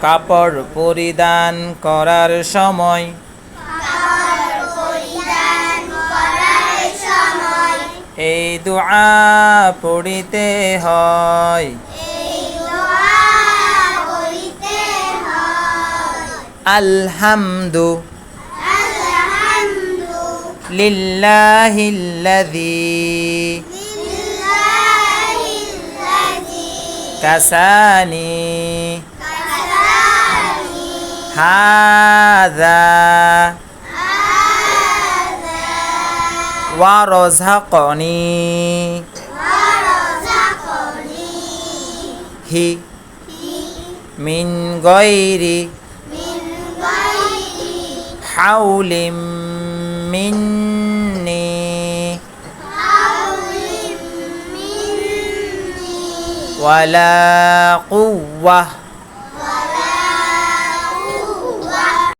কাপড় পরিধান করার সময় এই দুআ পড়িতে হয়। আলহামদু লিল্লাহিল্লাযী কাসানি হাযা ওয়া রাযাকানি হি মিন গায়রি হাওলিম মিন্নি ওয়ালা কুওয়াহ